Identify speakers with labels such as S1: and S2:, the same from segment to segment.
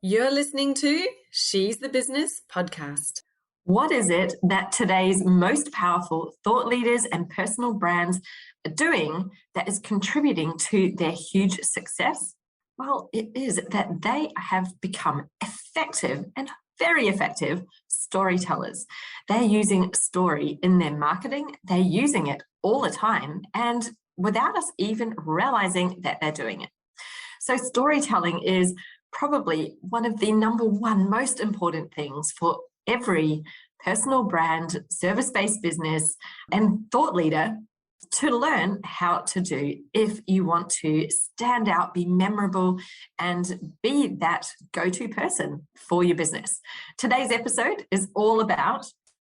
S1: You're listening to She's the Business podcast.
S2: What is it that today's most powerful thought leaders and personal brands are doing that is contributing to their huge success? Well, it is that they have become effective and very effective storytellers. They're using story in their marketing. They're using it all the time and without us even realizing that they're doing it. So storytelling is probably one of the number one most important things for every personal brand, service-based business, and thought leader to learn how to do if you want to stand out, be memorable, and be that go-to person for your business. Today's episode is all about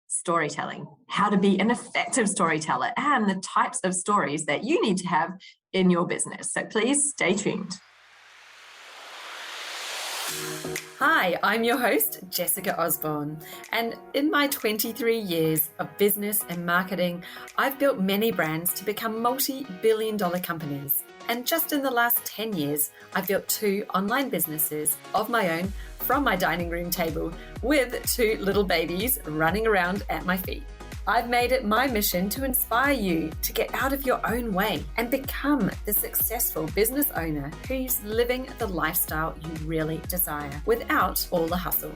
S2: storytelling, how to be an effective storyteller, and the types of stories that you need to have in your business. So please stay tuned.
S1: Hi, I'm your host, Jessica Osborne, and in my 23 years of business and marketing, I've built many brands to become multi-billion-dollar companies. And just in the last 10 years, I've built 2 online businesses of my own from my dining room table with 2 little babies running around at my feet. I've made it my mission to inspire you to get out of your own way and become the successful business owner who's living the lifestyle you really desire without all the hustle.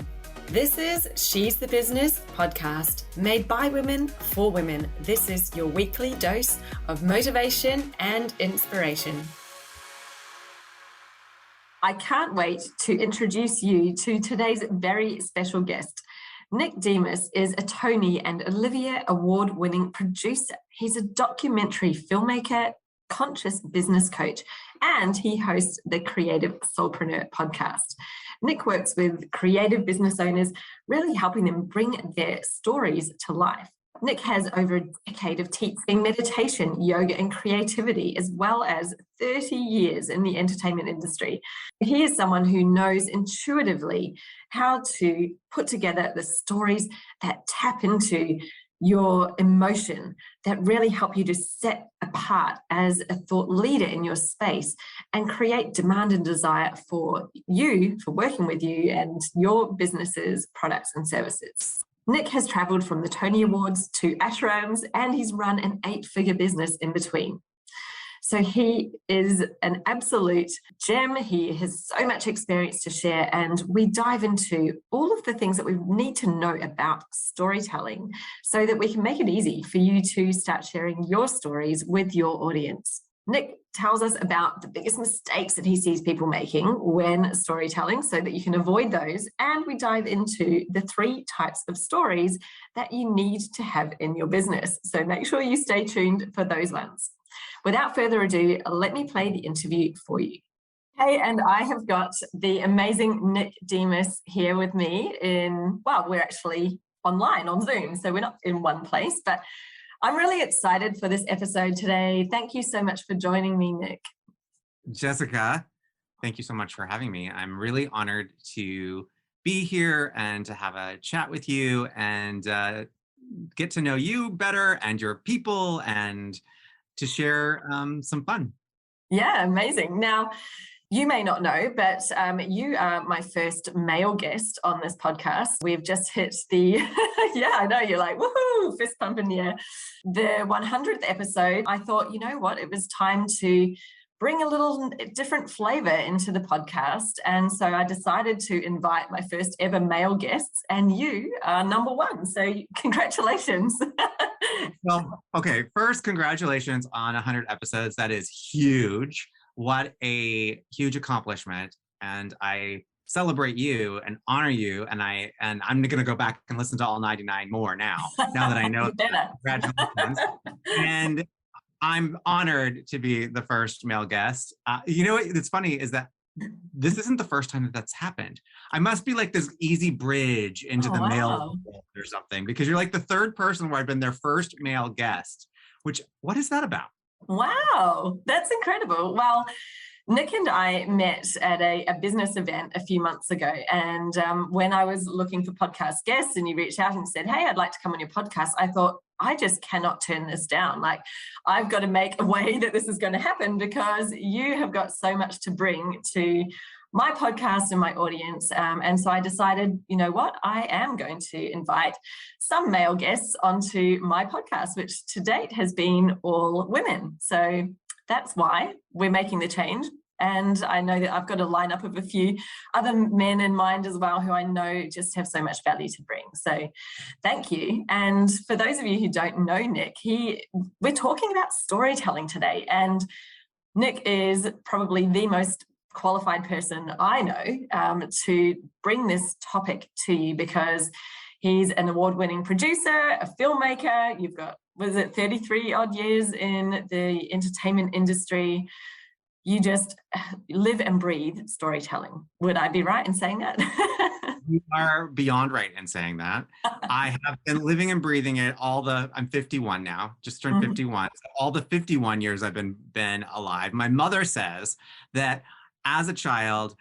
S1: This is She's the Business podcast, made by women for women. This is your weekly dose of motivation and inspiration.
S2: I can't wait to introduce you to today's very special guest. Nick Demas is a Tony and Olivier award-winning producer. He's a documentary filmmaker, conscious business coach, and he hosts the Creative Soulpreneur podcast. Nick works with creative business owners, really helping them bring their stories to life. Nick has over a decade of teaching meditation, yoga, and creativity, as well as 30 years in the entertainment industry. He is someone who knows intuitively how to put together the stories that tap into your emotion, that really help you to set apart as a thought leader in your space and create demand and desire for you, for working with you and your businesses, products, and services. Nick has traveled from the Tony Awards to ashrams, and he's run an 8-figure business in between. So he is an absolute gem. He has so much experience to share, and we dive into all of the things that we need to know about storytelling so that we can make it easy for you to start sharing your stories with your audience. Nick tells us about the biggest mistakes that he sees people making when storytelling so that you can avoid those. And we dive into the 3 types of stories that you need to have in your business. So make sure you stay tuned for those ones. Without further ado, let me play the interview for you. Hey, and I have got the amazing Nick Demas here with me we're actually online on Zoom, so we're not in one place, but I'm really excited for this episode today. Thank you so much for joining me, Nick.
S3: Jessica, thank you so much for having me. I'm really honored to be here and to have a chat with you and get to know you better and your people and to share some fun.
S2: Yeah, amazing. Now, you may not know, but you are my first male guest on this podcast. We've just hit the, yeah, I know, you're like, woohoo, fist pump in the air. The 100th episode, I thought, you know what, it was time to bring a little different flavor into the podcast. And so I decided to invite my first ever male guests, and you are number 1. So congratulations.
S3: Well, okay, first, congratulations on 100 episodes. That is huge. What a huge accomplishment. And I celebrate you and honor you. And I'm going to go back and listen to all 99 more now that I know that. Congratulations. And I'm honored to be the first male guest. You know what? It's funny is that this isn't the first time that that's happened. I must be like this easy bridge into the male world or something, because you're like the 3rd person where I've been their first male guest, what is that about?
S2: Wow, that's incredible. Well, Nick and I met at a business event a few months ago. And when I was looking for podcast guests and you reached out and said, hey, I'd like to come on your podcast, I thought, I just cannot turn this down. Like, I've got to make a way that this is going to happen because you have got so much to bring to my podcast and my audience. And so I decided, you know what, I am going to invite some male guests onto my podcast, which to date has been all women. So that's why we're making the change. And I know that I've got a lineup of a few other men in mind as well, who I know just have so much value to bring. So thank you. And for those of you who don't know Nick, we're talking about storytelling today. And Nick is probably the most qualified person I know to bring this topic to you, because he's an award-winning producer, a filmmaker. You've got, was it 33 odd years in the entertainment industry? You just live and breathe storytelling. Would I be right in saying that?
S3: You are beyond right in saying that. I have been living and breathing it I'm 51 now, just turned 51. So all the 51 years I've been alive. My mother says that as a child,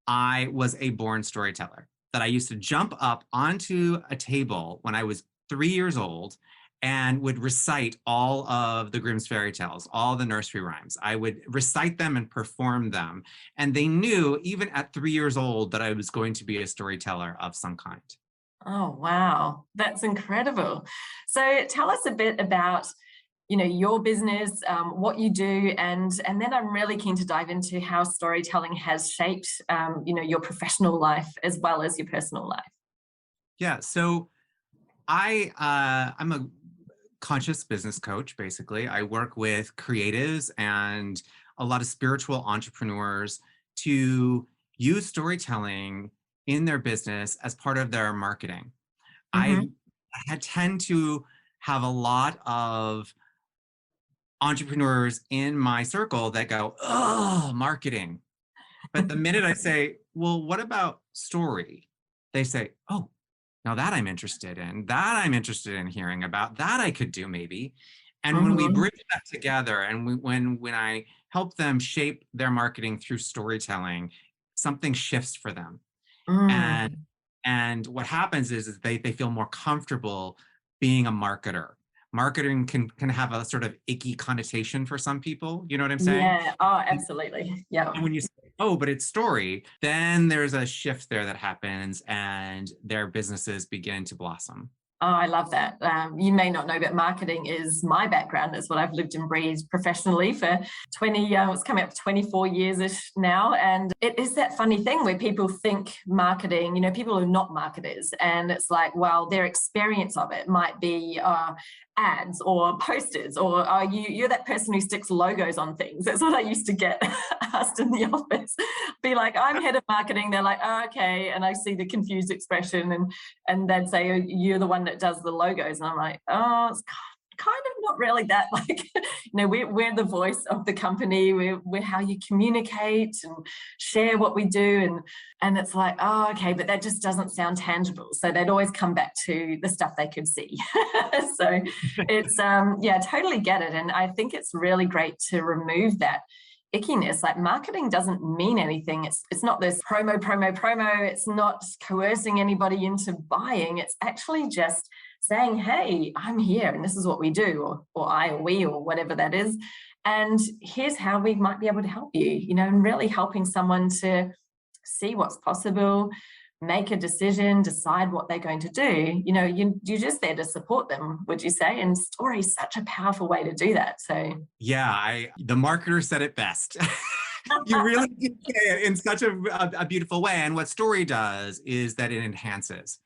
S3: I was a born storyteller, that I used to jump up onto a table when I was 3 years old and would recite all of the Grimm's fairy tales, all the nursery rhymes. I would recite them and perform them. And they knew, even at 3 years old, that I was going to be a storyteller of some kind.
S2: Oh, wow. That's incredible. So tell us a bit about, you know, your business, what you do, and then I'm really keen to dive into how storytelling has shaped, you know, your professional life as well as your personal life.
S3: Yeah, so I'm a conscious business coach, basically. I work with creatives and a lot of spiritual entrepreneurs to use storytelling in their business as part of their marketing. I tend to have a lot of entrepreneurs in my circle that go, oh, marketing. But the minute I say, well, what about story? They say, oh, now that I'm interested in hearing about, that I could do maybe. And when we bridge that together, and when I help them shape their marketing through storytelling, something shifts for them. And what happens is they feel more comfortable being a marketer. Marketing can have a sort of icky connotation for some people. You know what I'm saying?
S2: Yeah. Oh, absolutely. Yeah.
S3: And when you say, oh, but it's story, then there's a shift there that happens and their businesses begin to blossom.
S2: Oh, I love that. You may not know, but marketing is my background. It's what I've lived and breathed professionally for 20, it's coming up to 24 years-ish now. And it is that funny thing where people think marketing, you know, people are not marketers. And it's like, well, their experience of it might be ads or posters, or you're that person who sticks logos on things. That's what I used to get asked in the office. Be like, I'm head of marketing. They're like, oh, okay. And I see the confused expression, and they'd say, oh, you're the one that does the logos. And I'm like, oh, it's kind of not really that. Like, you know, we're the voice of the company. We're how you communicate and share what we do. And it's like, oh, okay, but that just doesn't sound tangible. So they'd always come back to the stuff they could see. So it's, yeah, totally get it. And I think it's really great to remove that ickiness. Like, marketing doesn't mean anything. It's not this promo. It's not coercing anybody into buying. It's actually just saying, hey, I'm here and this is what we do, or I or we, or whatever that is. And here's how we might be able to help you, you know, and really helping someone to see what's possible, make a decision, decide what they're going to do. You know, you're just there to support them, would you say? And story is such a powerful way to do that. So
S3: yeah, the marketer said it best. You really did say it in such a beautiful way. And what story does is that it enhances.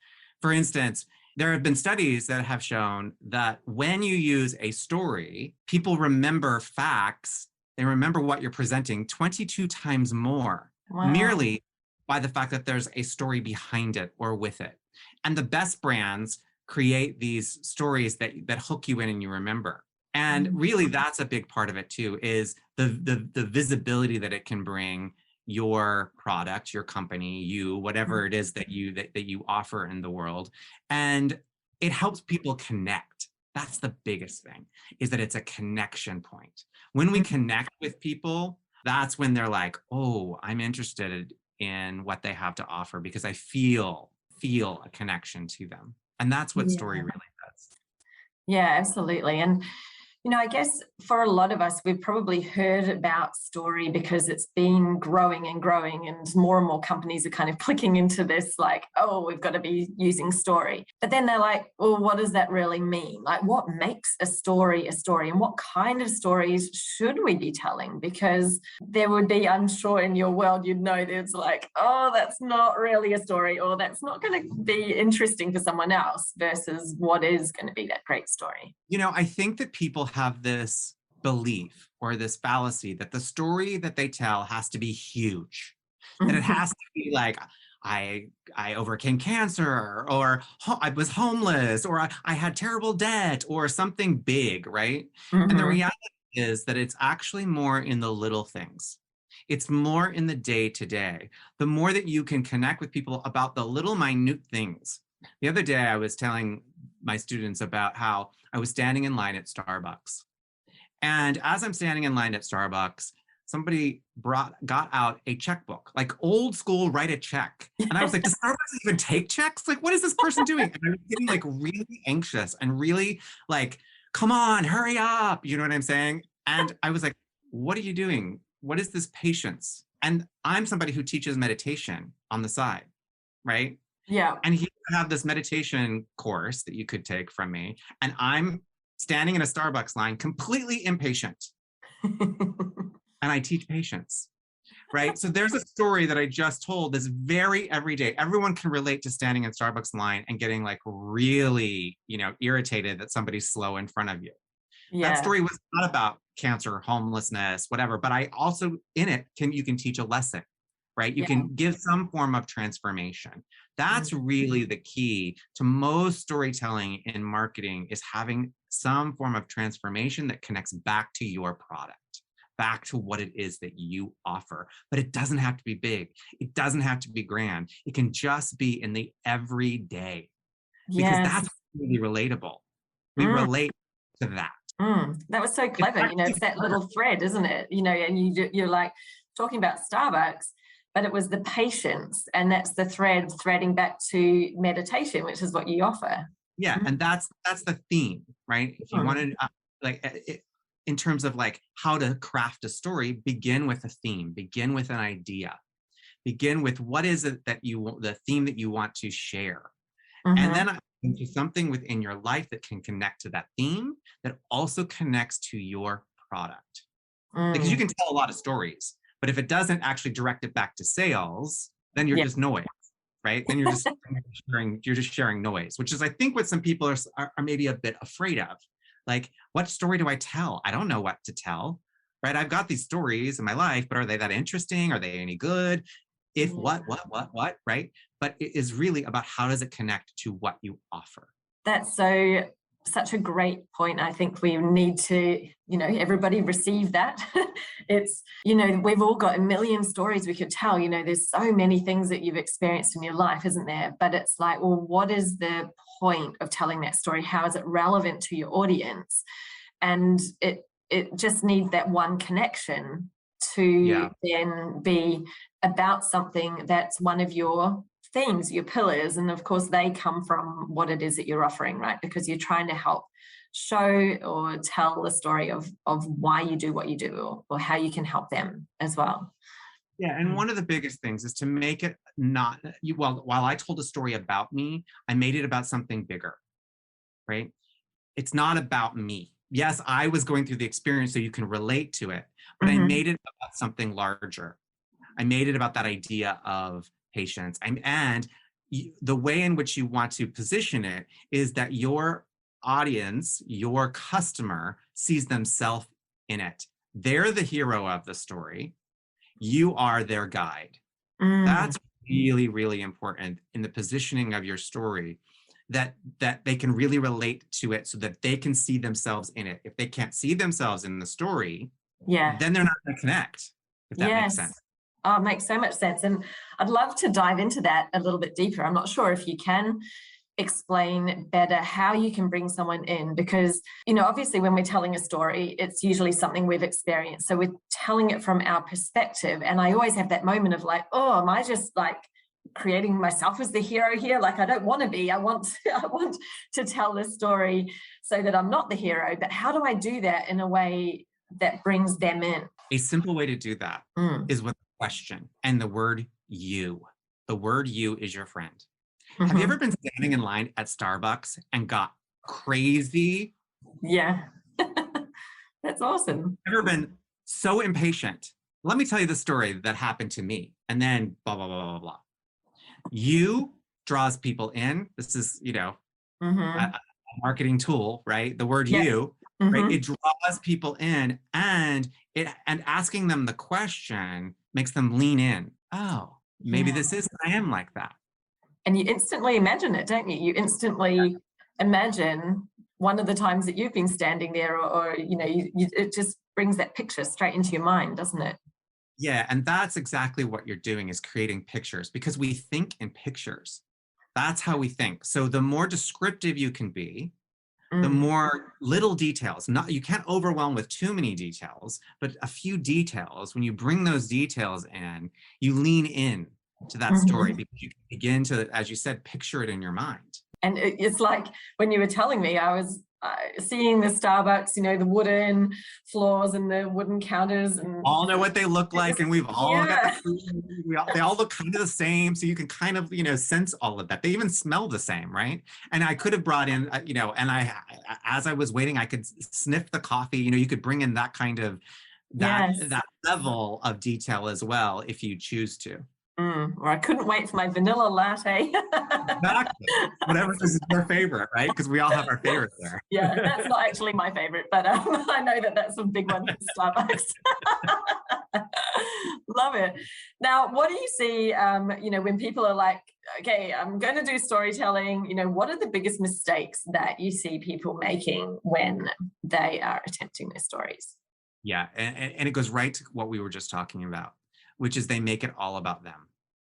S3: For instance, there have been studies that have shown that when you use a story, people remember facts. They remember what you're presenting 22 times more, merely by the fact that there's a story behind it or with it. And the best brands create these stories that hook you in and you remember. And really, that's a big part of it too, is the visibility that it can bring your product, your company, you, whatever it is that you offer in the world. And it helps people connect. That's the biggest thing, is that it's a connection point. When we connect with people, that's when they're like, oh, I'm interested in what they have to offer because I feel a connection to them. And that's what story really does.
S2: Yeah, absolutely. And I guess for a lot of us, we've probably heard about story because it's been growing and growing, and more companies are kind of clicking into this, like, oh, we've got to be using story. But then they're like, well, what does that really mean? Like, what makes a story, and what kind of stories should we be telling? Because there would be, I'm sure in your world, you'd know there's like, oh, that's not really a story, or that's not going to be interesting for someone else, versus what is going to be that great story.
S3: I think that people have this belief or this fallacy that the story that they tell has to be huge, that it has to be like, I overcame cancer, or I was homeless, or I had terrible debt, or something big, right? And the reality is that it's actually more in the little things. It's more in the day to day. The more that you can connect with people about the little minute things. The other day, I was telling my students about how I was standing in line at Starbucks. And as I'm standing in line at Starbucks, somebody got out a checkbook, like old school, write a check. And I was like, does Starbucks even take checks? Like, what is this person doing? And I was getting like really anxious and really like, come on, hurry up. You know what I'm saying? And I was like, what are you doing? What is this patience? And I'm somebody who teaches meditation on the side, right?
S2: Yeah.
S3: And he would have this meditation course that you could take from me. And I'm standing in a Starbucks line, completely impatient. And I teach patience, right? So there's a story that I just told that's very everyday. Everyone can relate to standing in Starbucks line and getting like really, irritated that somebody's slow in front of you.
S2: Yeah.
S3: That story was not about cancer, homelessness, whatever, but I also, in it, you can teach a lesson, right? You can give some form of transformation. That's really the key to most storytelling in marketing, is having some form of transformation that connects back to your product, back to what it is that you offer. But it doesn't have to be big. It doesn't have to be grand. It can just be in the everyday, because that's really relatable. We relate to that.
S2: That was so clever. It's that little thread, isn't it? And you're like talking about Starbucks, but it was the patience, and that's the threading back to meditation, which is what you offer.
S3: Yeah, and that's the theme, right? If you want to in terms of like how to craft a story, begin with a theme, begin with an idea, begin with what is it that the theme that you want to share, and then into something within your life that can connect to that theme, that also connects to your product. Because you can tell a lot of stories, but if it doesn't actually direct it back to sales, then you're just noise, right? Then you're just sharing noise, which is, I think, what some people are maybe a bit afraid of. Like, what story do I tell? I don't know what to tell, right? I've got these stories in my life, but are they that interesting? Are they any good? If what, right? But it is really about, how does it connect to what you offer?
S2: That's such a great point. I think we need to, everybody receive that. It's, we've all got a million stories we could tell. There's so many things that you've experienced in your life, isn't there? But it's like, well, what is the point of telling that story? How is it relevant to your audience? And it just needs that one connection to then be about something that's one of your themes, your pillars. And of course, they come from what it is that you're offering, right? Because you're trying to help show or tell the story of why you do what you do, or how you can help them as well.
S3: Yeah, and one of the biggest things is to make it not, while I told a story about me, I made it about something bigger, right? It's not about me. Yes, I was going through the experience so you can relate to it, but I made it about something larger. I made it about that idea of patience. And the way in which you want to position it is that your audience, your customer, sees themselves in it. They're the hero of the story. You are their guide. That's really, really important in the positioning of your story, that they can really relate to it, so that they can see themselves in it. If they can't see themselves in the story, then they're not going to connect, if that makes sense.
S2: Oh, it makes so much sense. And I'd love to dive into that a little bit deeper. I'm not sure if you can explain better how you can bring someone in, because, obviously when we're telling a story, it's usually something we've experienced. So we're telling it from our perspective. And I always have that moment of like, oh, am I just like creating myself as the hero here. Like, I don't want to be. I want to tell this story so that I'm not the hero. But how do I do that in a way that brings them in?
S3: A simple way to do that is with a question and the word you. The word you is your friend. Have you ever been standing in line at Starbucks and got crazy?
S2: Yeah. That's awesome.
S3: Ever been so impatient? Let me tell you the story that happened to me, and then blah, blah, blah, blah, blah. You draws people in. This is, a marketing tool, right? The word you, right? It draws people in, and asking them the question makes them lean in. Oh, maybe I am like that.
S2: And you instantly imagine it, don't you? You instantly imagine one of the times that you've been standing there, or it just brings that picture straight into your mind, doesn't it?
S3: Yeah, and that's exactly what you're doing, is creating pictures, because we think in pictures. That's how we think. So the more descriptive you can be, the more little details. You can't overwhelm with too many details, but a few details. When you bring those details in, you lean in to that story, because you can begin to, as you said, picture it in your mind.
S2: And it's like when you were telling me, I was seeing the Starbucks, the wooden floors and the wooden counters, and
S3: all know what they look like, and we've all got they all look kind of the same, so you can kind of sense all of that. They even smell the same, right? And I could have brought in and I, as I was waiting, I could sniff the coffee. You could bring in that kind of that level of detail as well if you choose to.
S2: Or I couldn't wait for my vanilla latte.
S3: Exactly. Whatever is your favorite, right? Because we all have our favorite there.
S2: Yeah, that's not actually my favorite, but I know that's a big one for Starbucks. Love it. Now, what do you see, when people are like, okay, I'm going to do storytelling, what are the biggest mistakes that you see people making when they are attempting their stories?
S3: Yeah, and it goes right to what we were just talking about, which is they make it all about them.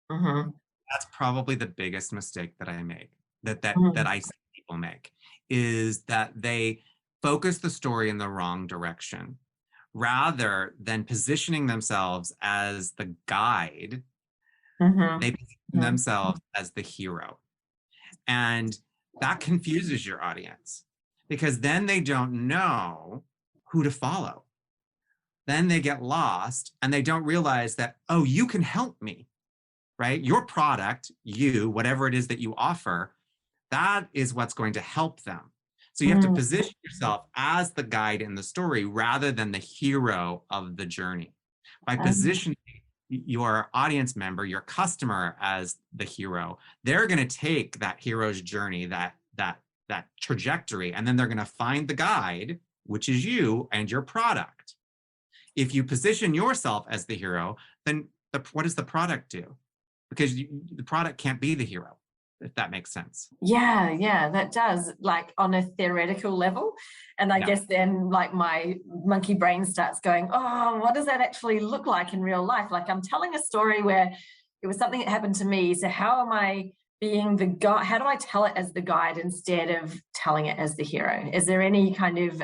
S3: That's probably the biggest mistake that I make, that I see people make, is that they focus the story in the wrong direction. Rather than positioning themselves as the guide, they position themselves as the hero. And that confuses your audience, because then they don't know who to follow. Then they get lost and they don't realize that, oh, you can help me, right? Your product, whatever it is that you offer, that is what's going to help them. So you have to position yourself as the guide in the story rather than the hero of the journey. By positioning your audience member, your customer, as the hero, they're going to take that hero's journey, that trajectory, and then they're going to find the guide, which is you and your product. If you position yourself as the hero, then what does the product do? Because the product can't be the hero, if that makes sense.
S2: Yeah, that does, like on a theoretical level. And I guess then like my monkey brain starts going, oh, what does that actually look like in real life? Like, I'm telling a story where it was something that happened to me. So how am I being the guide? How do I tell it as the guide instead of telling it as the hero? Is there any kind of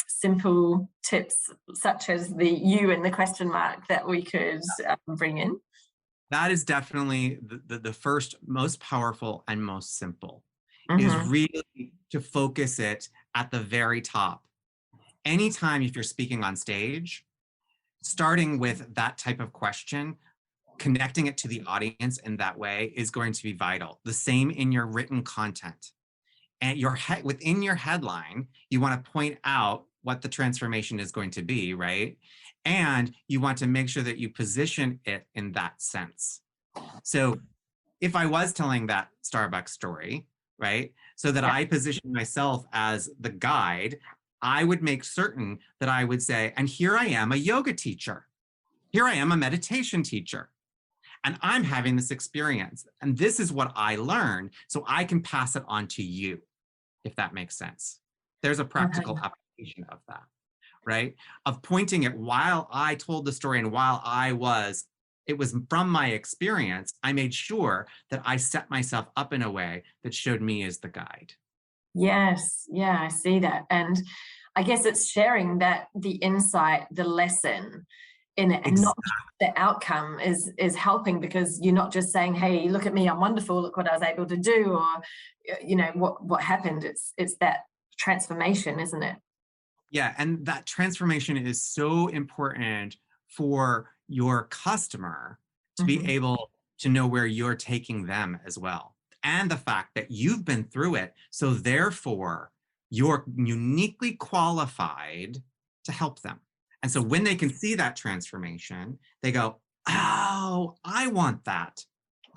S2: simple tips, such as the you and the question mark, that we could bring in?
S3: That is definitely the first, most powerful and most simple, is really to focus it at the very top. Anytime if you're speaking on stage, starting with that type of question, connecting it to the audience in that way is going to be vital. The same in your written content. And within your headline, you want to point out what the transformation is going to be, right? And you want to make sure that you position it in that sense. So if I was telling that Starbucks story, right, so that I position myself as the guide, I would make certain that I would say, and here I am, a yoga teacher. Here I am, a meditation teacher. And I'm having this experience. And this is what I learned, so I can pass it on to you, if that makes sense. There's a practical application of that, right? Of pointing it while I told the story and while it was from my experience, I made sure that I set myself up in a way that showed me as the guide.
S2: Yes, yeah, I see that. And I guess it's sharing that the insight, the lesson, in it, and not the outcome is helping, because you're not just saying, hey, look at me, I'm wonderful, look what I was able to do, or what happened. It's that transformation, isn't it?
S3: Yeah, and that transformation is so important for your customer to be able to know where you're taking them as well. And the fact that you've been through it, so therefore you're uniquely qualified to help them. And so when they can see that transformation, they go, oh, I want that.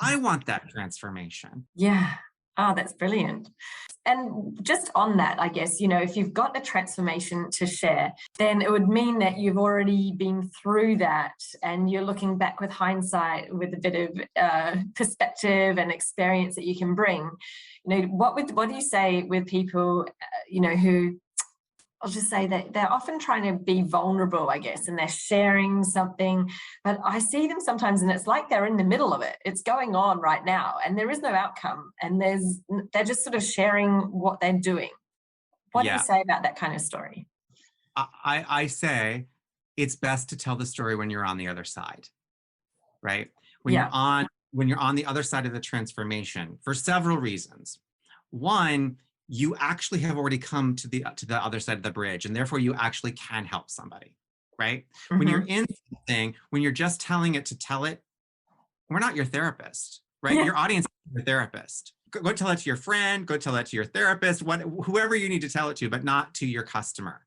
S3: I want that transformation.
S2: Yeah. Oh, that's brilliant. And just on that, I guess, if you've got a transformation to share, then it would mean that you've already been through that, and you're looking back with hindsight, with a bit of perspective and experience that you can bring. What do you say with people, who, I'll just say that they're often trying to be vulnerable, I guess, and they're sharing something, but I see them sometimes and it's like they're in the middle of it. It's going on right now and there is no outcome, and they're just sort of sharing what they're doing. What do you say about that kind of story?
S3: I say it's best to tell the story when you're on the other side, right? When you're on the other side of the transformation, for several reasons. One, you actually have already come to the other side of the bridge, and therefore you actually can help somebody, right? When you're in something, when you're just telling it to tell it, we're not your therapist, right? Your audience is your therapist. Go tell it to your friend, go tell it to your therapist, whoever you need to tell it to, but not to your customer.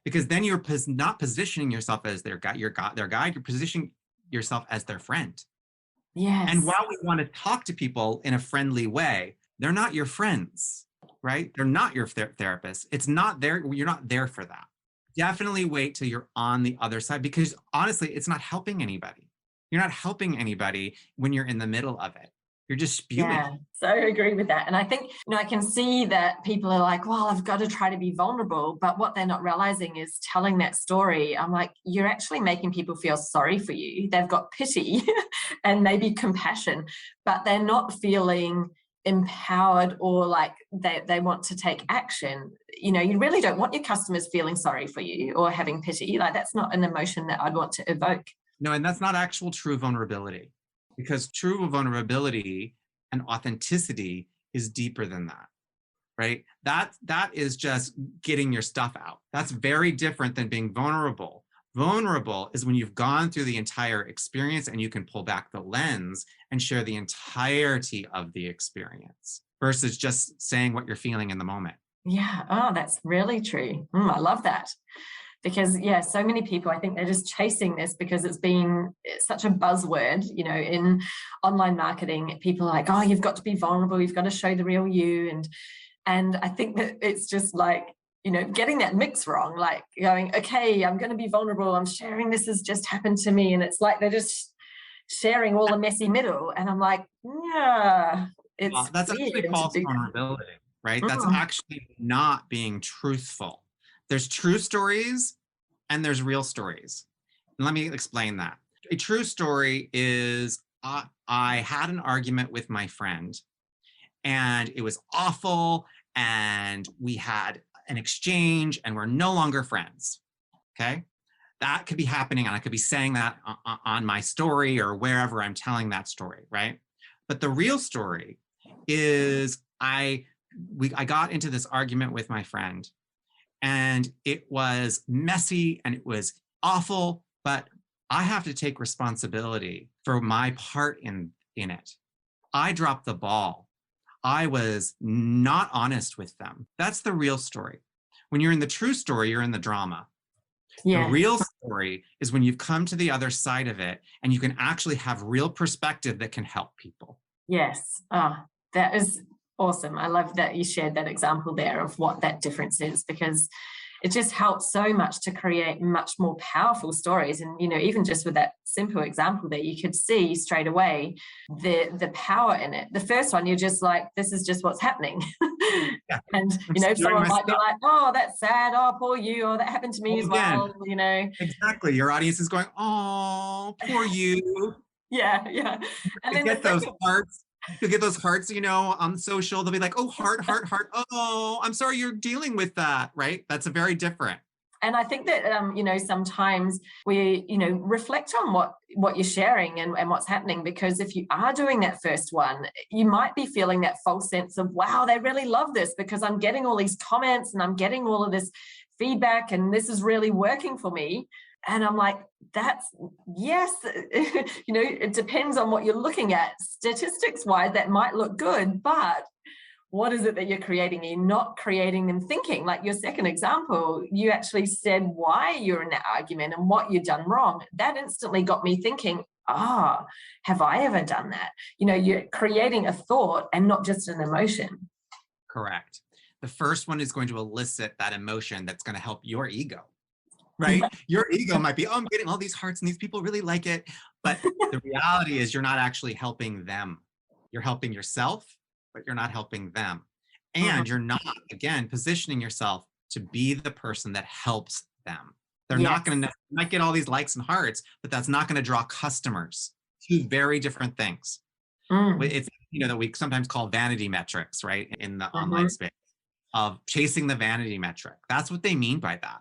S3: Because then you're not positioning yourself as their guide, you're positioning yourself as their friend.
S2: Yes.
S3: And while we want to talk to people in a friendly way, they're not your friends, right? They're not your therapist. It's not there. You're not there for that. Definitely wait till you're on the other side, because honestly, it's not helping anybody. You're not helping anybody when you're in the middle of it. You're just spewing.
S2: Yeah, so I agree with that. And I think, I can see that people are like, well, I've got to try to be vulnerable. But what they're not realizing is telling that story. I'm like, you're actually making people feel sorry for you. They've got pity and maybe compassion, but they're not feeling empowered or like they want to take action. You really don't want your customers feeling sorry for you or having pity. Like, that's not an emotion that I'd want to evoke.
S3: No, and that's not actual true vulnerability, because true vulnerability and authenticity is deeper than that, right? That is just getting your stuff out. That's very different than being vulnerable. Vulnerable is when you've gone through the entire experience and you can pull back the lens and share the entirety of the experience versus just saying what you're feeling in the moment.
S2: Yeah. Oh, that's really true. I love that. Because, so many people, I think they're just chasing this because it's such a buzzword, in online marketing. People are like, oh, you've got to be vulnerable. You've got to show the real you. And I think that it's just like, getting that mix wrong, like going, okay, I'm going to be vulnerable. I'm sharing this has just happened to me. And it's like they're just sharing all the messy middle. And I'm like, yeah,
S3: that's actually false vulnerability, right? That's actually not being truthful. There's true stories and there's real stories. And let me explain that. A true story is I had an argument with my friend and it was awful and we had an exchange and we're no longer friends. Okay. That could be happening and I could be saying that on my story or wherever I'm telling that story, right? But the real story is I got into this argument with my friend. And it was messy and it was awful, but I have to take responsibility for my part in it. I dropped the ball. I was not honest with them. That's the real story. When you're in the true story, you're in the drama. Yeah. The real story is when you've come to the other side of it and you can actually have real perspective that can help people.
S2: Yes. Oh, that is awesome. I love that you shared that example there of what that difference is, because it just helps so much to create much more powerful stories. And, even just with that simple example there, you could see straight away the power in it. The first one, you're just like, this is just what's happening. Yeah. And, someone might be like, oh, that's sad. Oh, poor you. Oh, that happened to me as well.
S3: Exactly. Your audience is going, oh, poor you.
S2: Yeah. And then
S3: get those hearts. You get those hearts, on social. They'll be like, oh, heart. Oh, I'm sorry you're dealing with that, right? That's a very different.
S2: And I think that, sometimes we, reflect on what you're sharing and what's happening, because if you are doing that first one, you might be feeling that false sense of, wow, they really love this because I'm getting all these comments and I'm getting all of this feedback and this is really working for me. And I'm like, yes, it depends on what you're looking at. Statistics wise, that might look good, but what is it that you're creating? You're not creating them thinking. Like your second example, you actually said why you're in that argument and what you've done wrong. That instantly got me thinking, have I ever done that? You're creating a thought and not just an emotion.
S3: Correct. The first one is going to elicit that emotion that's going to help your ego, right? Your ego might be, I'm getting all these hearts and these people really like it. But the reality is you're not actually helping them. You're helping yourself, but you're not helping them. And you're not, again, positioning yourself to be the person that helps them. They're not going to, might get all these likes and hearts, but that's not going to draw customers. Two very different things. It's, that we sometimes call vanity metrics, right? In the online space of chasing the vanity metric. That's what they mean by that.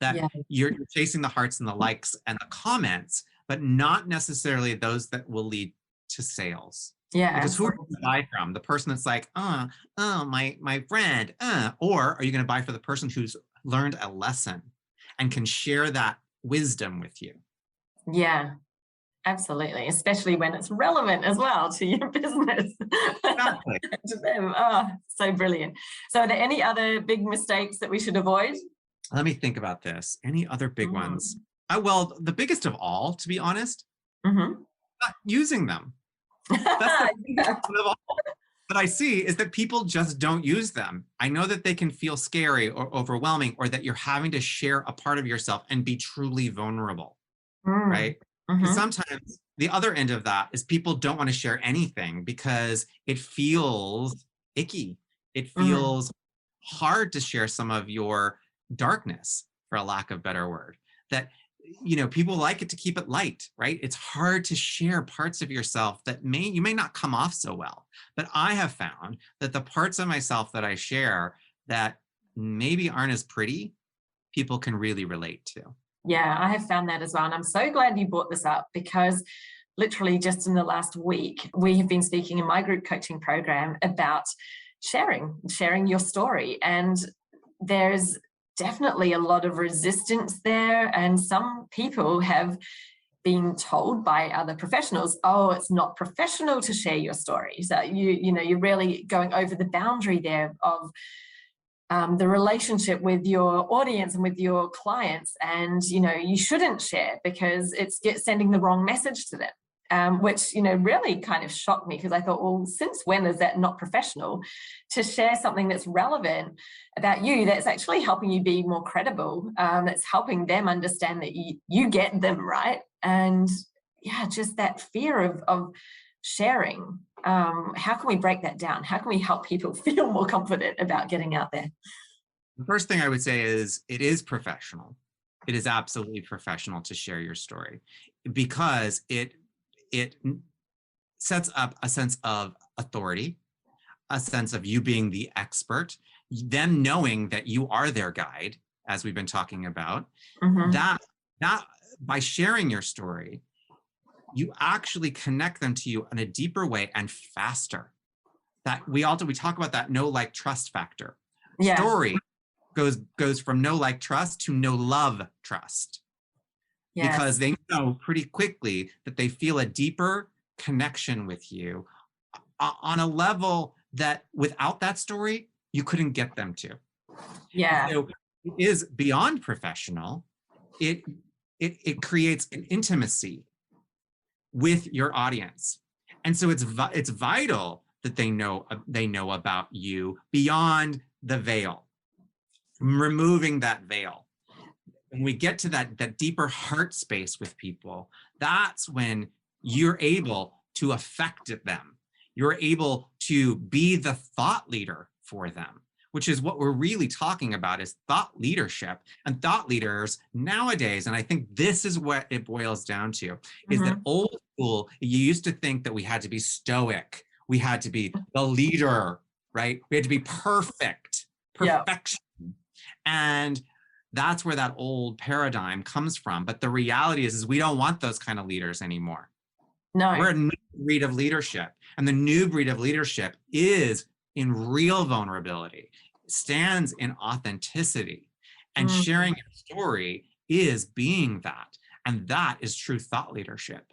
S3: That you're chasing the hearts and the likes and the comments, but not necessarily those that will lead to sales.
S2: Yeah.
S3: Because who are you going to buy from? The person that's like, my friend, or are you going to buy for the person who's learned a lesson and can share that wisdom with you?
S2: Yeah, absolutely. Especially when it's relevant as well to your business.
S3: Exactly.
S2: To them. So brilliant. So are there any other big mistakes that we should avoid?
S3: Let me think about this. Any other big ones? Well, the biggest of all, to be honest, not using them. That's the biggest one of all that I see, is that people just don't use them. I know that they can feel scary or overwhelming, or that you're having to share a part of yourself and be truly vulnerable, right? Because sometimes the other end of that is people don't want to share anything because it feels icky. It feels hard to share some of your darkness, for a lack of a better word, that people like it to keep it light, right? It's hard to share parts of yourself that you may not come off so well. But I have found that the parts of myself that I share that maybe aren't as pretty, people can really relate to.
S2: Yeah, I have found that as well. And I'm so glad you brought this up, because literally just in the last week, we have been speaking in my group coaching program about sharing your story. And there's definitely a lot of resistance there. And some people have been told by other professionals, it's not professional to share your story. So you're really going over the boundary there of the relationship with your audience and with your clients. And, you shouldn't share because it's sending the wrong message to them. Which, really kind of shocked me, because I thought, well, since when is that not professional to share something that's relevant about you, that's actually helping you be more credible, that's helping them understand that you get them, right? And just that fear of sharing. How can we break that down? How can we help people feel more confident about getting out there?
S3: The first thing I would say is it is professional. It is absolutely professional to share your story, because it sets up a sense of authority, a sense of you being the expert, them knowing that you are their guide, as we've been talking about. That by sharing your story, you actually connect them to you in a deeper way and faster. That we talk about that know, like, trust factor. Story goes from know, like, trust to know, love, trust. Because they know pretty quickly that they feel a deeper connection with you on a level that without that story, you couldn't get them to. So it is beyond professional. It creates an intimacy with your audience. And so it's vital that they know about you beyond the veil, removing that veil. When we get to that deeper heart space with people, that's when you're able to affect them. You're able to be the thought leader for them, which is what we're really talking about, is thought leadership. And thought leaders nowadays, and I think this is what it boils down to, is that old school, you used to think that we had to be stoic. We had to be the leader, right? We had to be perfection. And That's where that old paradigm comes from. But the reality is we don't want those kind of leaders anymore.
S2: No.
S3: We're a new breed of leadership. And the new breed of leadership is in real vulnerability, stands in authenticity. And sharing your story is being that. And that is true thought leadership.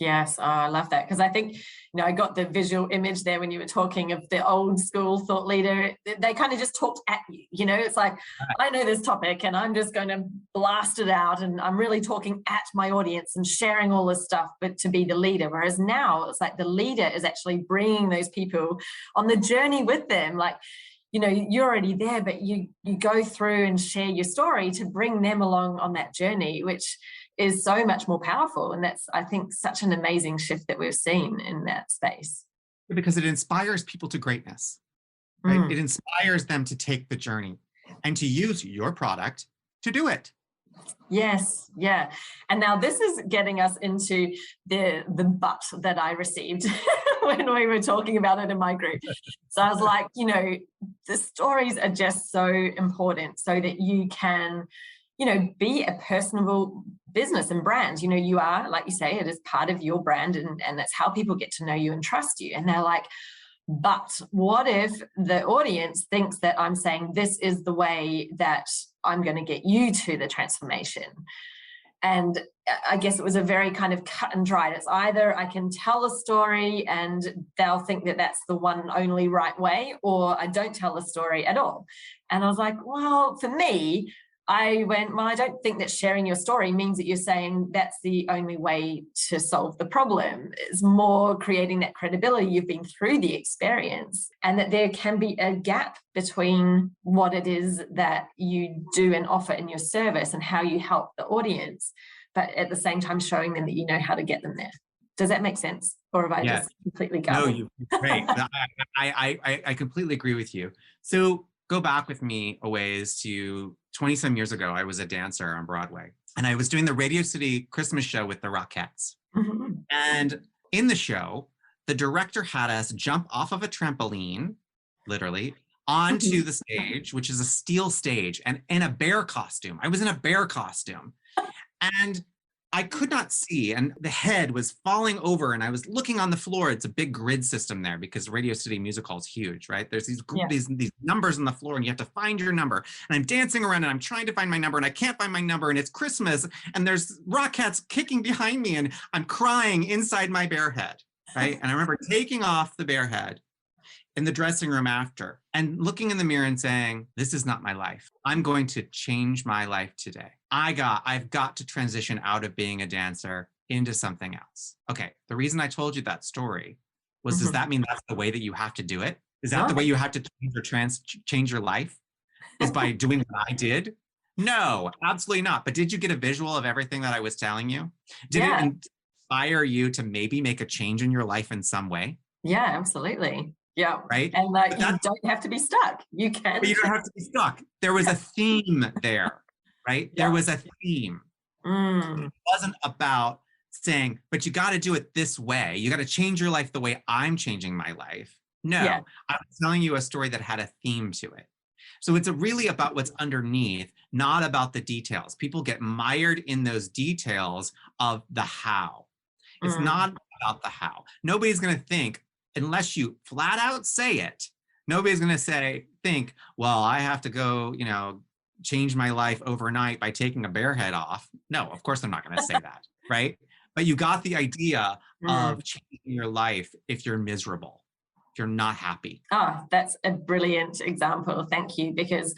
S2: Yes, I love that, because I think, I got the visual image there when you were talking of the old school thought leader. They kind of just talked at you, it's like, I know this topic and I'm just going to blast it out, and I'm really talking at my audience and sharing all this stuff, but to be the leader. Whereas now it's like the leader is actually bringing those people on the journey with them. Like, you're already there, but you go through and share your story to bring them along on that journey, which is so much more powerful. And that's, I think, such an amazing shift that we've seen in that space.
S3: Because it inspires people to greatness, right? It inspires them to take the journey and to use your product to do it.
S2: Yes, yeah. And now this is getting us into the but that I received when we were talking about it in my group. So I was like, the stories are just so important so that you can, be a personable business and brand. You are, like you say, it is part of your brand, and that's how people get to know you and trust you. And they're like, but what if the audience thinks that I'm saying this is the way that I'm going to get you to the transformation? And I guess it was a very kind of cut and dried. It's either I can tell a story and they'll think that that's the one only right way, or I don't tell a story at all. And I was like, well, for me, I went, well, I don't think that sharing your story means that you're saying that's the only way to solve the problem. It's more creating that credibility. You've been through the experience, and that there can be a gap between what it is that you do and offer in your service and how you help the audience, but at the same time showing them that you know how to get them there. Does that make sense? Or have I just completely garbled?
S3: No, you're great. I completely agree with you. So go back with me a ways to 20 some years ago. I was a dancer on Broadway, and I was doing the Radio City Christmas show with the Rockettes. And in the show, the director had us jump off of a trampoline, literally, onto the stage, which is a steel stage, and in a bear costume. I was in a bear costume. And I could not see, and the head was falling over, and I was looking on the floor. It's a big grid system there because Radio City Music Hall is huge, right? There's these numbers on the floor, and you have to find your number. And I'm dancing around, and I'm trying to find my number, and I can't find my number, and it's Christmas, and there's Rockettes kicking behind me, and I'm crying inside my bear head, right? And I remember taking off the bear head in the dressing room after and looking in the mirror and saying, this is not my life. I'm going to change my life today. I've got to transition out of being a dancer into something else. Okay. The reason I told you that story was, does that mean that's the way that you have to do it? Is that the way you have to change your life? Is by doing what I did? No, absolutely not. But did you get a visual of everything that I was telling you? Did it inspire you to maybe make a change in your life in some way?
S2: Yeah, absolutely. Yeah.
S3: Right.
S2: And you don't have to be stuck. You can.
S3: But you don't have to be stuck. There was a theme there, right? There was a theme. It wasn't about saying, but you got to do it this way. You got to change your life the way I'm changing my life. No, I was telling you a story that had a theme to it. So it's really about what's underneath, not about the details. People get mired in those details of the how. It's not about the how. Nobody's going to think, unless you flat out say it, nobody's going to think, well, I have to go, change my life overnight by taking a bear head off. No, of course I'm not going to say that, right? But you got the idea of changing your life if you're miserable, if you're not happy.
S2: Oh, that's a brilliant example. Thank you. Because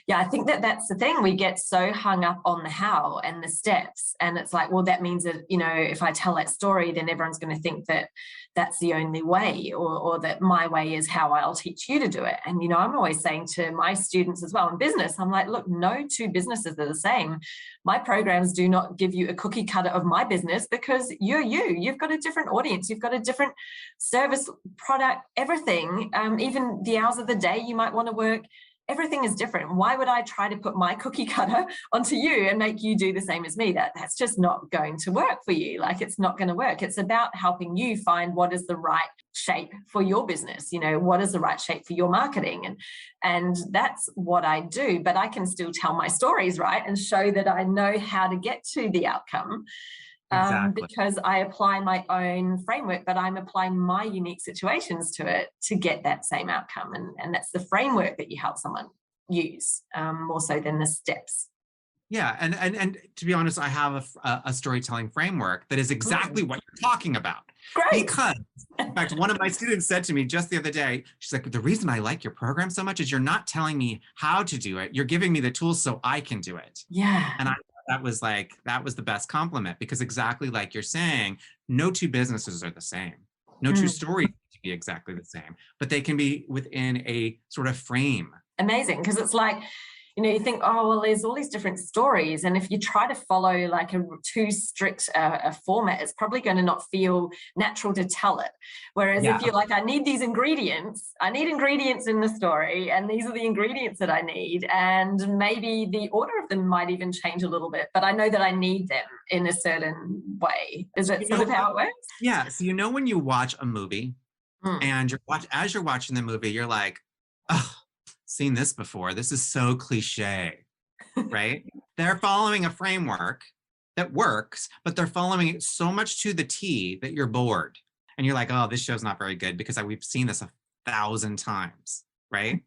S2: I think that's the thing. We get so hung up on the how and the steps. And it's like, well, that means that, if I tell that story, then everyone's going to think that that's the only way, or that my way is how I'll teach you to do it. And, I'm always saying to my students as well in business, I'm like, look, no two businesses are the same. My programs do not give you a cookie cutter of my business, because you've got a different audience. You've got a different service, product, everything. Even the hours of the day you might want to work. everything is different. Why would I try to put my cookie cutter onto you and make you do the same as me? That's just not going to work for you. Like, it's not going to work. It's about helping you find what is the right shape for your business. You know, what is the right shape for your marketing? And that's what I do. But I can still tell my stories, right? And show that I know how to get to the outcome.
S3: Exactly.
S2: Because I apply my own framework, but I'm applying my unique situations to it to get that same outcome. And that's the framework that you help someone use, more so than the steps.
S3: Yeah, and to be honest, I have a storytelling framework that is exactly what you're talking about.
S2: Great.
S3: Because, in fact, one of my students said to me just the other day, she's like, the reason I like your program so much is you're not telling me how to do it. You're giving me the tools so I can do it.
S2: Yeah.
S3: And that was the best compliment, because exactly like you're saying, no two businesses are the same. No two stories need to be exactly the same, but they can be within a sort of frame.
S2: Amazing. Because it's like, you know, you think, oh, well, there's all these different stories. And if you try to follow like a too strict a format, it's probably going to not feel natural to tell it. Whereas if you're like, I need ingredients in the story, and these are the ingredients that I need. And maybe the order of them might even change a little bit, but I know that I need them in a certain way. Is that sort of how it works?
S3: Yeah. So, you know, when you watch a movie and as you're watching the movie, you're like, oh, seen this before. This is so cliche, right? They're following a framework that works, but they're following it so much to the T that you're bored. And you're like, oh, this show's not very good because we've seen this 1,000 times, right?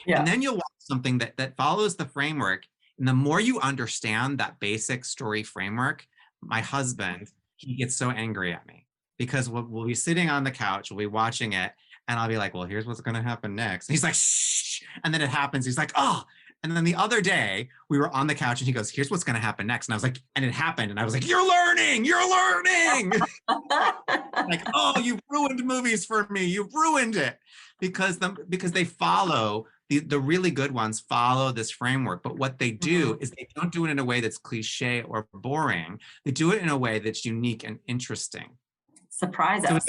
S2: Yeah.
S3: And then you'll watch something that follows the framework. And the more you understand that basic story framework, my husband, he gets so angry at me because we'll be sitting on the couch, we'll be watching it, and I'll be like, well, here's what's going to happen next. And he's like, shh. And then it happens. He's like, oh. And then the other day we were on the couch and he goes, here's what's going to happen next. And I was like, and it happened. And I was like, you're learning. Like, oh, you've ruined movies for me. You've ruined it. Because they follow, the really good ones follow this framework. But what they do is they don't do it in a way that's cliche or boring. They do it in a way that's unique and interesting.
S2: Surprise us.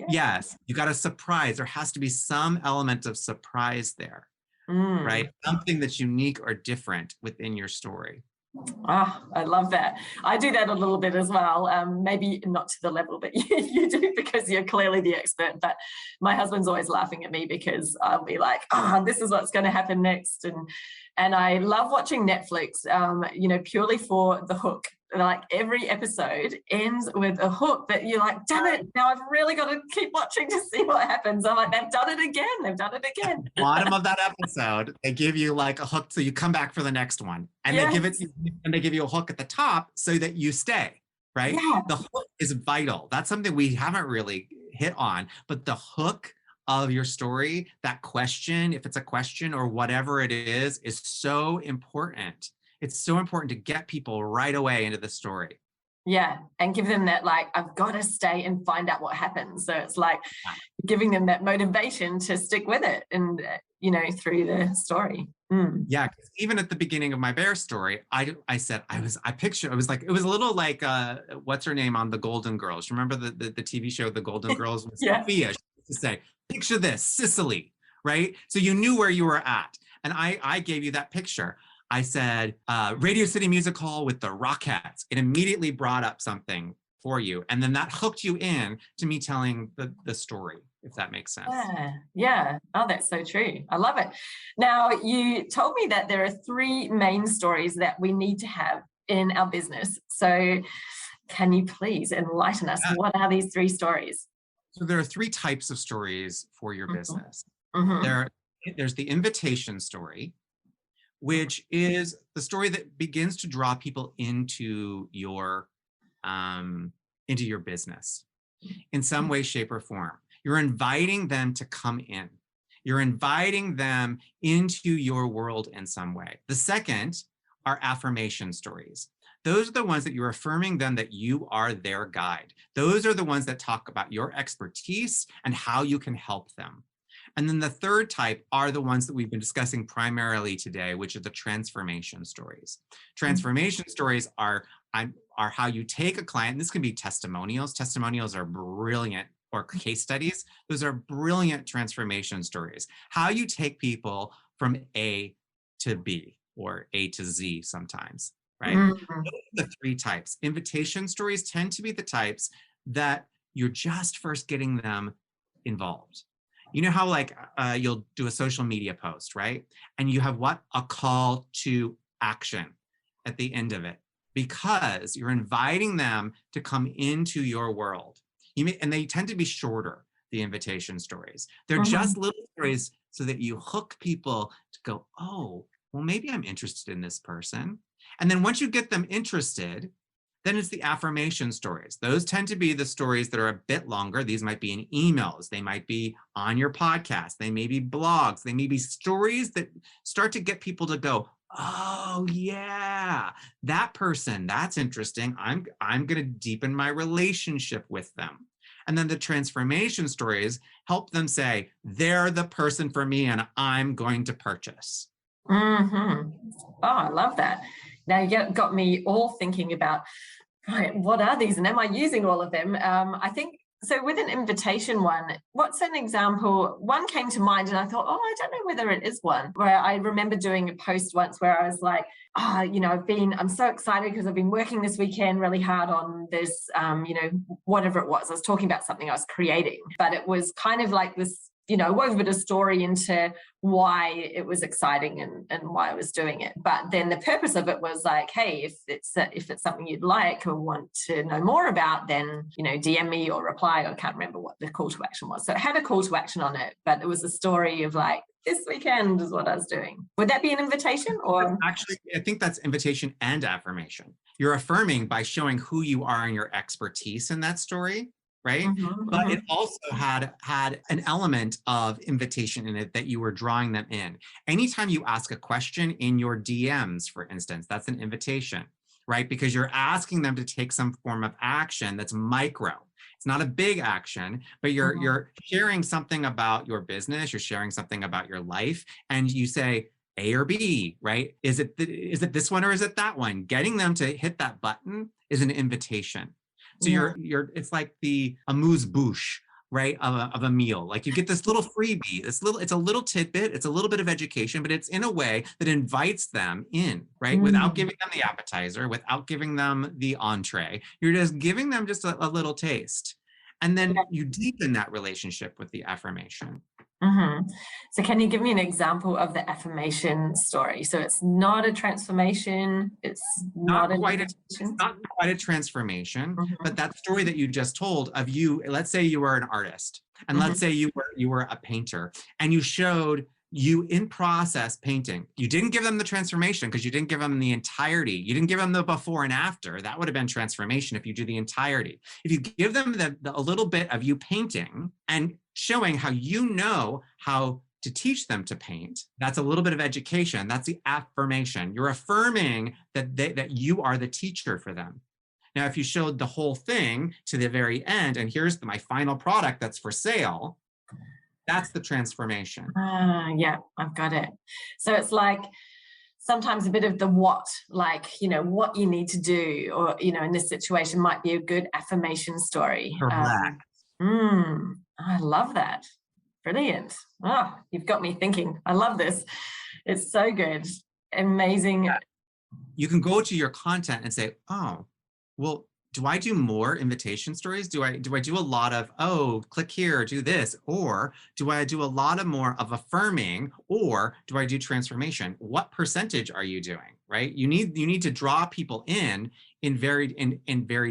S3: Yes, you got a surprise. There has to be some element of surprise there, right? Something that's unique or different within your story.
S2: Oh, I love that. I do that a little bit as well. Maybe not to the level that you do, because you're clearly the expert. But my husband's always laughing at me because I'll be like, oh, this is what's going to happen next. And I love watching Netflix, you know, purely for the hook. Like, every episode ends with a hook that you're like, damn it, now I've really got to keep watching to see what happens. I'm like, they've done it again.
S3: Bottom of that episode, they give you like a hook so you come back for the next one. And they give you a hook at the top so that you stay, right?
S2: Yeah.
S3: The hook is vital. That's something we haven't really hit on, but the hook of your story, that question, if it's a question or whatever it is so important. It's so important to get people right away into the story.
S2: Yeah, and give them that, like, I've got to stay and find out what happens. So it's like giving them that motivation to stick with it, and you know, through the story.
S3: Yeah, even at the beginning of my bear story, I said it was a little like what's her name on the Golden Girls? Remember the TV show The Golden Girls with Sophia? She used to say, picture this, Sicily, right? So you knew where you were at, and I gave you that picture. I said, Radio City Music Hall with the Rockettes. It immediately brought up something for you. And then that hooked you in to me telling the story, if that makes sense.
S2: Yeah. Oh, that's so true. I love it. Now, you told me that there are 3 main stories that we need to have in our business. So can you please enlighten us? What are these 3 stories?
S3: So there are 3 types of stories for your business. There's the invitation story, which is the story that begins to draw people into your business in some way, shape, or form. You're inviting them to come in. You're inviting them into your world in some way. The second are affirmation stories. Those are the ones that you're affirming them that you are their guide. Those are the ones that talk about your expertise and how you can help them. And then the third type are the ones that we've been discussing primarily today, which are the transformation stories. Transformation stories are how you take a client. This can be testimonials. Testimonials are brilliant or case studies, those are brilliant transformation stories. How you take people from A to B or A to Z sometimes, right?
S2: Mm-hmm.
S3: Those are the three types. Invitation stories tend to be the types that you're just first getting them involved. You know how like you'll do a social media post, right? And you have what? A call to action at the end of it, because you're inviting them to come into your world. And they tend to be shorter, the invitation stories. They're just little stories so that you hook people to go, oh, well, maybe I'm interested in this person. And then once you get them interested, then it's the affirmation stories. Those tend to be the stories that are a bit longer. These might be in emails. They might be on your podcast. They may be blogs. They may be stories that start to get people to go, oh yeah, that person, that's interesting. I'm going to deepen my relationship with them. And then the transformation stories help them say, they're the person for me and I'm going to purchase.
S2: Oh, I love that. Now you got me all thinking about, right, what are these and am I using all of them? I think, so with an invitation one, what's an example? One came to mind and I thought, oh, I don't know whether it is one, where I remember doing a post once where I was like, I'm so excited because I've been working this weekend really hard on this, whatever it was. I was talking about something I was creating, but it was kind of like this, wove a bit of story into why it was exciting and why I was doing it. But then the purpose of it was like, hey, if it's something you'd like or want to know more about, then, DM me or reply. I can't remember what the call to action was. So it had a call to action on it, but it was a story of like, this weekend is what I was doing. Would that be an invitation or?
S3: Actually, I think that's invitation and affirmation. You're affirming by showing who you are and your expertise in that story. Right? But it also had an element of invitation in it that you were drawing them in. Anytime you ask a question in your DMs, for instance, that's an invitation, right? Because you're asking them to take some form of action that's micro. It's not a big action, but you're sharing something about your business, you're sharing something about your life, and you say, A or B, right? Is it this one or is it that one? Getting them to hit that button is an invitation. So it's like the amuse-bouche, right, of a meal. Like you get this little freebie, it's a little tidbit, it's a little bit of education, but it's in a way that invites them in, right? Without giving them the appetizer, without giving them the entree. You're just giving them just a little taste. And then you deepen that relationship with the affirmation.
S2: So can you give me an example of the affirmation story? So it's not a transformation. It's not quite
S3: a transformation, but that story that you just told of you, let's say you were an artist and let's say you were a painter and you showed you in process painting. You didn't give them the transformation because you didn't give them the entirety. You didn't give them the before and after. That would have been transformation if you do the entirety. If you give them a little bit of you painting and showing how you know how to teach them to paint, that's a little bit of education. That's the affirmation. You're affirming that you are the teacher for them. Now, if you showed the whole thing to the very end, and here's my final product that's for sale, that's the transformation.
S2: Yeah, I've got it. So it's like sometimes a bit of the what, like, what you need to do, or, in this situation might be a good affirmation story.
S3: Correct.
S2: I love that. Brilliant. Oh, you've got me thinking. I love this. It's so good. Amazing.
S3: You can go to your content and say, oh, well, do I do more invitation stories? Do I do a lot of, oh, click here, do this? Or do I do a lot of more of affirming? Or do I do transformation? What percentage are you doing, right? You need to draw people in very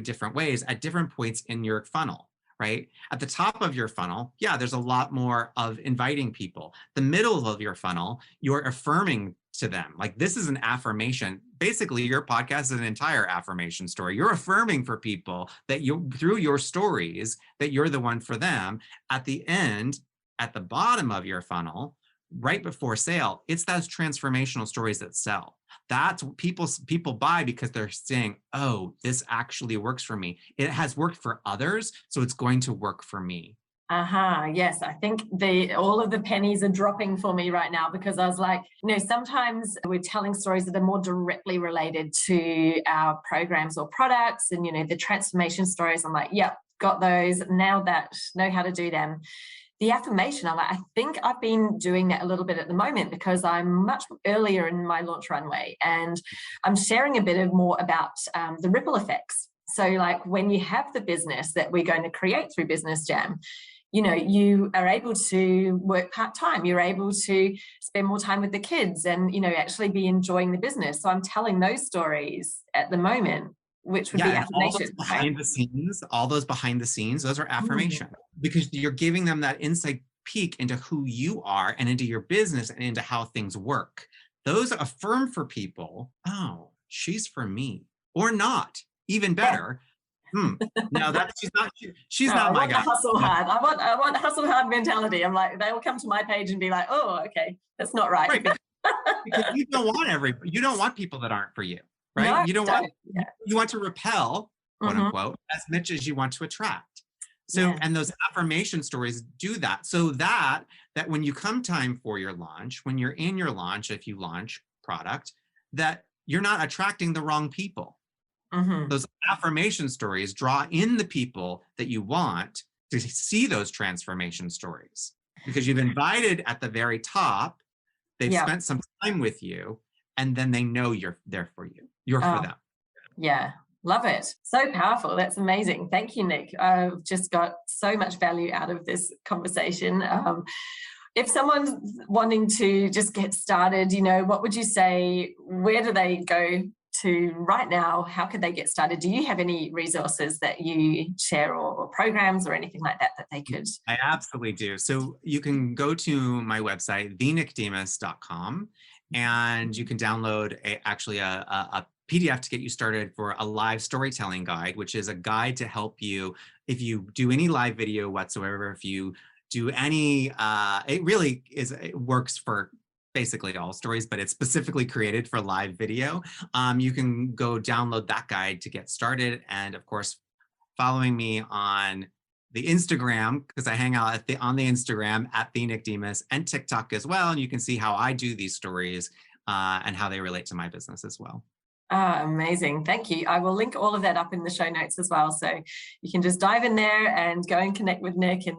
S3: different ways at different points in your funnel. Right? At the top of your funnel, there's a lot more of inviting people. The middle of your funnel, you're affirming to them. Like this is an affirmation. Basically, your podcast is an entire affirmation story. You're affirming for people that through your stories, that you're the one for them. At the end, at the bottom of your funnel, right before sale, it's those transformational stories that sell. That's what people buy because they're saying, oh, this actually works for me. It has worked for others, so it's going to work for me.
S2: Yes, I think all of the pennies are dropping for me right now, because I was like, sometimes we're telling stories that are more directly related to our programs or products, and the transformation stories. I'm like, got those, nailed that, know how to do them. The affirmation, I think I've been doing that a little bit at the moment because I'm much earlier in my launch runway, and I'm sharing a bit more about the ripple effects. So like when you have the business that we're going to create through Business Jam, you are able to work part-time, you're able to spend more time with the kids and, actually be enjoying the business. So I'm telling those stories at the moment, which would be affirmation.
S3: All those behind the scenes, those are affirmation because you're giving them that inside peek into who you are and into your business and into how things work. Those affirm for people, oh, she's for me, or not. Even better. No, she's not my guy.
S2: Hustle hard. I want hustle hard mentality. I'm like, they will come to my page and be like, oh, okay, that's not right.
S3: Because you don't want people that aren't for you, right?
S2: No,
S3: you want to repel, quote unquote, as much as you want to attract. So, and those affirmation stories do that. So that when you come time for your launch, when you're in your launch, if you launch product, that you're not attracting the wrong people. Those affirmation stories draw in the people that you want to see those transformation stories because you've invited at the very top, they've spent some time with you, and then they know you're there for you. You're for them.
S2: Yeah, love it. So powerful. That's amazing. Thank you, Nick. I've just got so much value out of this conversation. If someone's wanting to just get started, what would you say? Where do they go to right now? How could they get started? Do you have any resources that you share or programs or anything like that they could?
S3: I absolutely do. So you can go to my website, thenickdemas.com, and you can download a PDF to get you started for a live storytelling guide, which is a guide to help you if you do any live video whatsoever, if you do any, it works for basically all stories, but it's specifically created for live video. You can go download that guide to get started. And of course, following me on the Instagram, because I hang out on the Instagram at @TheNickDemas and TikTok as well. And you can see how I do these stories and how they relate to my business as well.
S2: Amazing. Thank you. I will link all of that up in the show notes as well. So you can just dive in there and go and connect with Nick and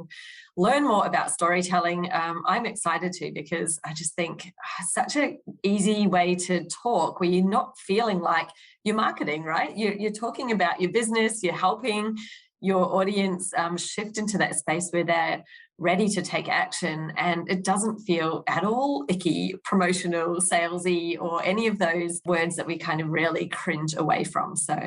S2: learn more about storytelling. I'm excited to because I just think such an easy way to talk where you're not feeling like you're marketing, right? You're talking about your business, you're helping your audience shift into that space where they're ready to take action, and it doesn't feel at all icky, promotional, salesy, or any of those words that we kind of really cringe away from. So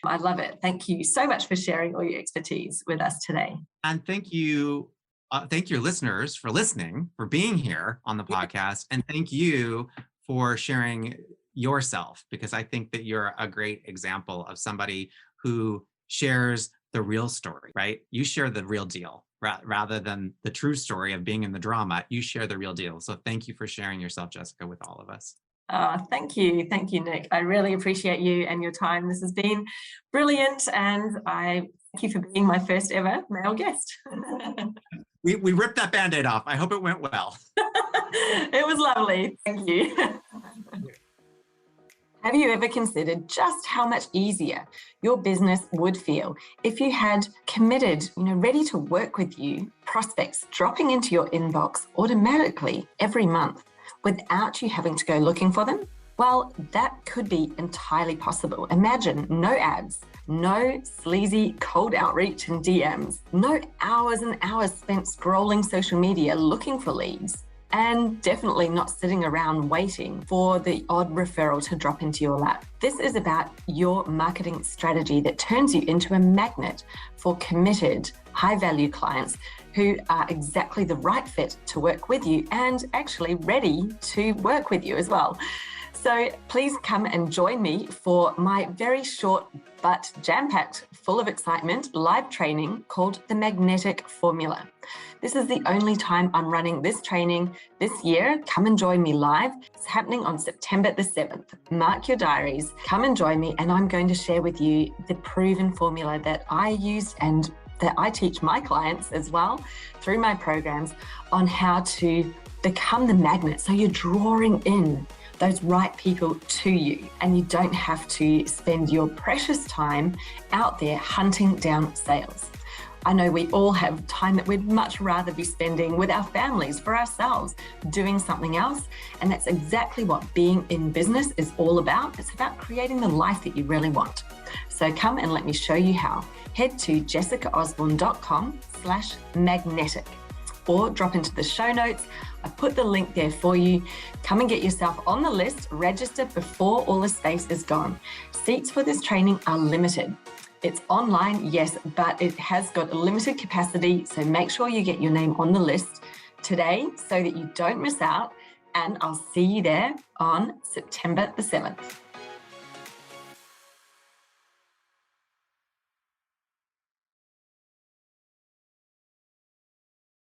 S2: I love it. Thank you so much for sharing all your expertise with us today.
S3: And thank you listeners for listening, for being here on the podcast, and thank you for sharing yourself, because I think that you're a great example of somebody who shares the real story, right? You share the real deal rather than the true story of being in the drama. You share the real deal. So thank you for sharing yourself, Jessica, with all of us.
S2: Thank you. Thank you, Nick. I really appreciate you and your time. This has been brilliant. And I thank you for being my first ever male guest.
S3: We ripped that Band-Aid off. I hope it went well.
S2: It was lovely. Thank you. Have you ever considered just how much easier your business would feel if you had committed, ready to work with you, prospects dropping into your inbox automatically every month without you having to go looking for them? Well, that could be entirely possible. Imagine no ads, no sleazy cold outreach and DMs, no hours and hours spent scrolling social media looking for leads, and definitely not sitting around waiting for the odd referral to drop into your lap. This is about your marketing strategy that turns you into a magnet for committed, high-value clients who are exactly the right fit to work with you and actually ready to work with you as well. So please come and join me for my very short but jam-packed, full of excitement, live training called The Magnetic Formula. This is the only time I'm running this training this year. Come and join me live. It's happening on September the 7th. Mark your diaries, come and join me, and I'm going to share with you the proven formula that I used and that I teach my clients as well through my programs on how to become the magnet. So you're drawing in those right people to you, and you don't have to spend your precious time out there hunting down sales. I know we all have time that we'd much rather be spending with our families, for ourselves, doing something else. And that's exactly what being in business is all about. It's about creating the life that you really want. So come and let me show you how. Head to jessicaosborne.com/magnetic or drop into the show notes. I put the link there for you. Come and get yourself on the list, register before all the space is gone. Seats for this training are limited. It's online, yes, but it has got a limited capacity, so make sure you get your name on the list today so that you don't miss out, and I'll see you there on September the 7th.